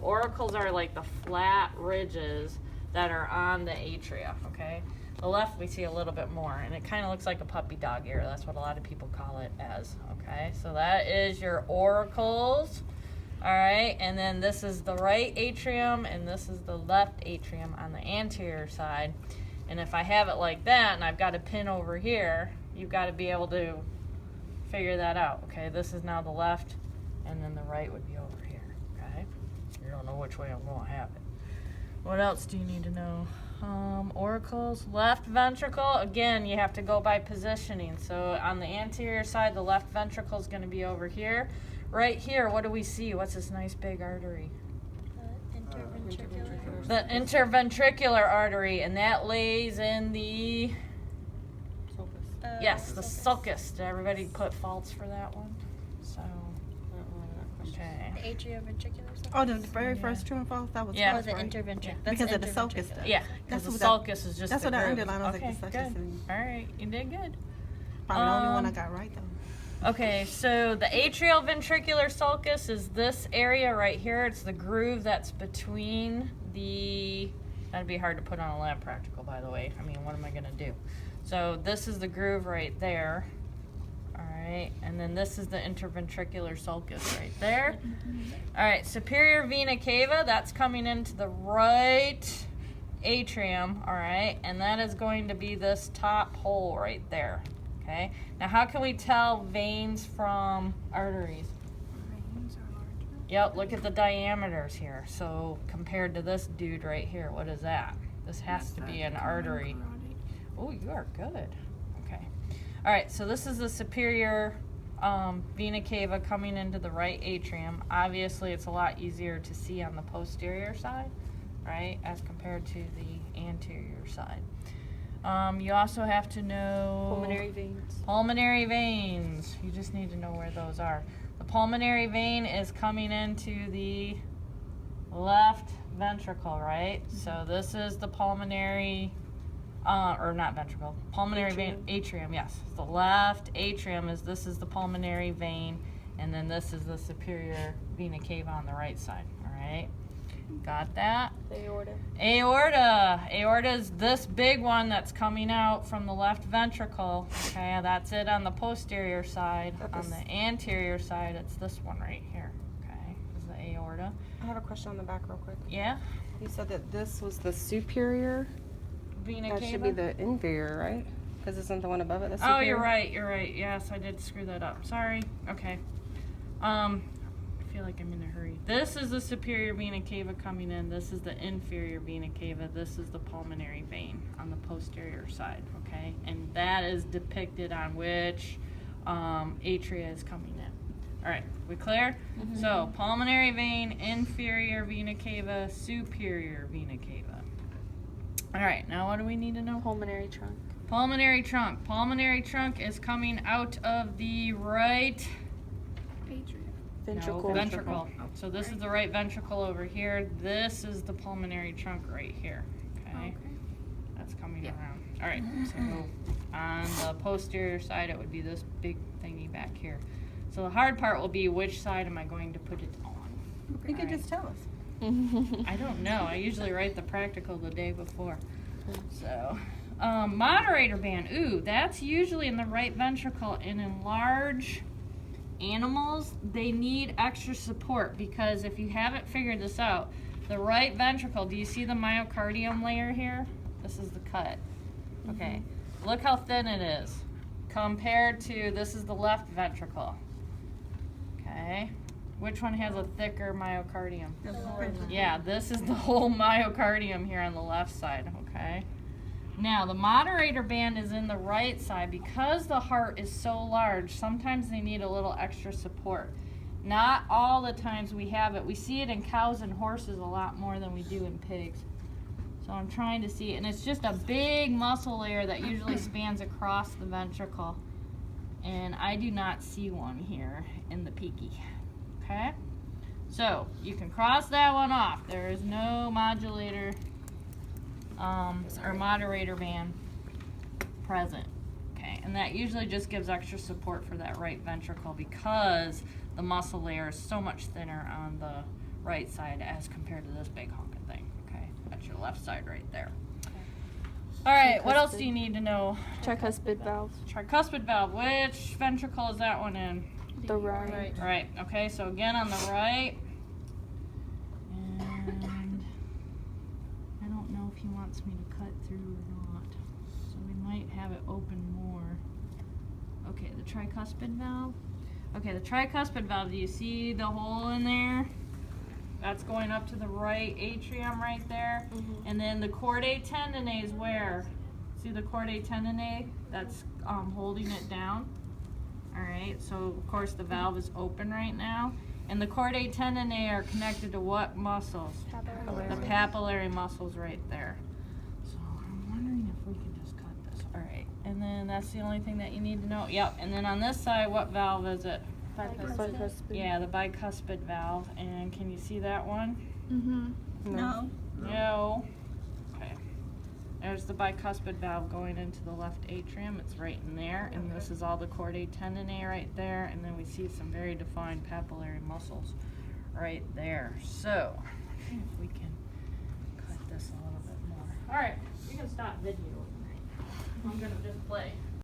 auricles are like the flat ridges that are on the atria, okay? The left we see a little bit more, and it kind of looks like a puppy dog ear. That's what a lot of people call it as, okay? So that is your auricles, all right? And then this is the right atrium, and this is the left atrium on the anterior side. And if I have it like that, and I've got a pin over here, you've got to be able to figure that out, okay? This is now the left, and then the right would be over here, okay? You don't know which way I'm going to have it. What else do you need to know? Auricles, left ventricle, again, you have to go by positioning. So on the anterior side, the left ventricle is going to be over here. Right here, what do we see? What's this nice big artery? Interventricular. The interventricular artery, and that lays in the, yes, the sulcus. Did everybody put faults for that one? So, okay. The atrioventricular. Oh, the very first true and false, that was Yeah. Oh, false, the right? interventricular. Yeah. That's Because of the sulcus interventricular. stuff. Yeah, because the That's sulcus is just That's the what I groove. underlined. I was Okay, like, the sulcus. good. And All right, you did good. probably the only one I got right, though. Okay, so the atrioventricular sulcus is this area right here. It's the groove that's between the, that'd be hard to put on a lab practical, by the way. I mean, what am I going to do? So this is the groove right there. All right, and then this is the interventricular sulcus right there. All right, superior vena cava, that's coming into the right atrium, all right, and that is going to be this top hole right there, okay? Now, how can we tell veins from arteries? Yep, look at the diameters here. So compared to this dude right here, what is that? This has to be an artery. Oh, you are good. Okay. All right, so this is the superior vena cava coming into the right atrium. Obviously, it's a lot easier to see on the posterior side, right, as compared to the anterior side. You also have to know Pulmonary veins. pulmonary veins. You just need to know where those are. The pulmonary vein is coming into the left ventricle, right? So this is the pulmonary, or not ventricle, pulmonary vein, atrium, yes. The left atrium is, this is the pulmonary vein, and then this is the superior vena cava on the right side, all right? Got that? Aorta. Aorta. Aorta is this big one that's coming out from the left ventricle. Okay, that's it on the posterior side. On the anterior side, it's this one right here. Okay, is the aorta. I have a question on the back real quick. Yeah? You said that this was the superior. Vena That cava? should be the inferior, right? Because isn't the one above it the Oh, superior? you're right. You're right. Yes, I did screw that up. Sorry. Okay. I feel like I'm in a hurry. This is the superior vena cava coming in. This is the inferior vena cava. This is the pulmonary vein on the posterior side, okay? And that is depicted on which atria is coming in. All right, we clear? Mm-hmm. So pulmonary vein, inferior vena cava, superior vena cava. All right, now what do we need to know? Pulmonary trunk. Pulmonary trunk. Pulmonary trunk is coming out of the right Ventricle. No, ventricle. So this is the right ventricle over here. This is the pulmonary trunk right here. Okay. That's coming around. All right. So on the posterior side, it would be this big thingy back here. So the hard part will be which side am I going to put it on? You could just tell us. I don't know. I usually write the practical the day before. So, moderator band. Ooh, that's usually in the right ventricle. And in large animals, they need extra support because if you haven't figured this out, the right ventricle, do you see the myocardium layer here? This is the cut. Okay. Look how thin it is compared to, this is the left ventricle. Okay. Which one has a thicker myocardium? Yeah, this is the whole myocardium here on the left side, okay? Now, the moderator band is in the right side. Because the heart is so large, sometimes they need a little extra support. Not all the times we have it. We see it in cows and horses a lot more than we do in pigs. So I'm trying to see, and it's just a big muscle layer that usually spans across the ventricle. And I do not see one here in the peaky. Okay? So, you can cross that one off. There is no modulator or moderator band present. Okay, and that usually just gives extra support for that right ventricle because the muscle layer is so much thinner on the right side as compared to this big honking thing. Okay, that's your left side right there. All right, what else do you need to know? Tricuspid valve. Tricuspid valve. Which ventricle is that one in? The right. Right. Okay, so again on the right. And I don't know if he wants me to cut through or not. So we might have it open more. Okay, the tricuspid valve. Okay, the tricuspid valve, do you see the hole in there? That's going up to the right atrium right there. Mm-hmm. And then the chordae tendineae is where? See the chordae tendineae? That's holding it down. All right, so of course the valve is open right now. And the chordae tendineae are connected to what muscles? The papillary muscles right there. So I'm wondering if we can just cut this. All right, and then that's the only thing that you need to know. Yep, and then on this side, what valve is it? Bicuspid. Yeah, the bicuspid valve. And can you see that one? Mm-hmm. No. No. Okay. There's the bicuspid valve going into the left atrium. It's right in there. And this is all the chordae tendineae right there. And then we see some very defined papillary muscles right there. So, let's see if we can cut this a little bit more. All right, you can stop videoing. I'm going to just play.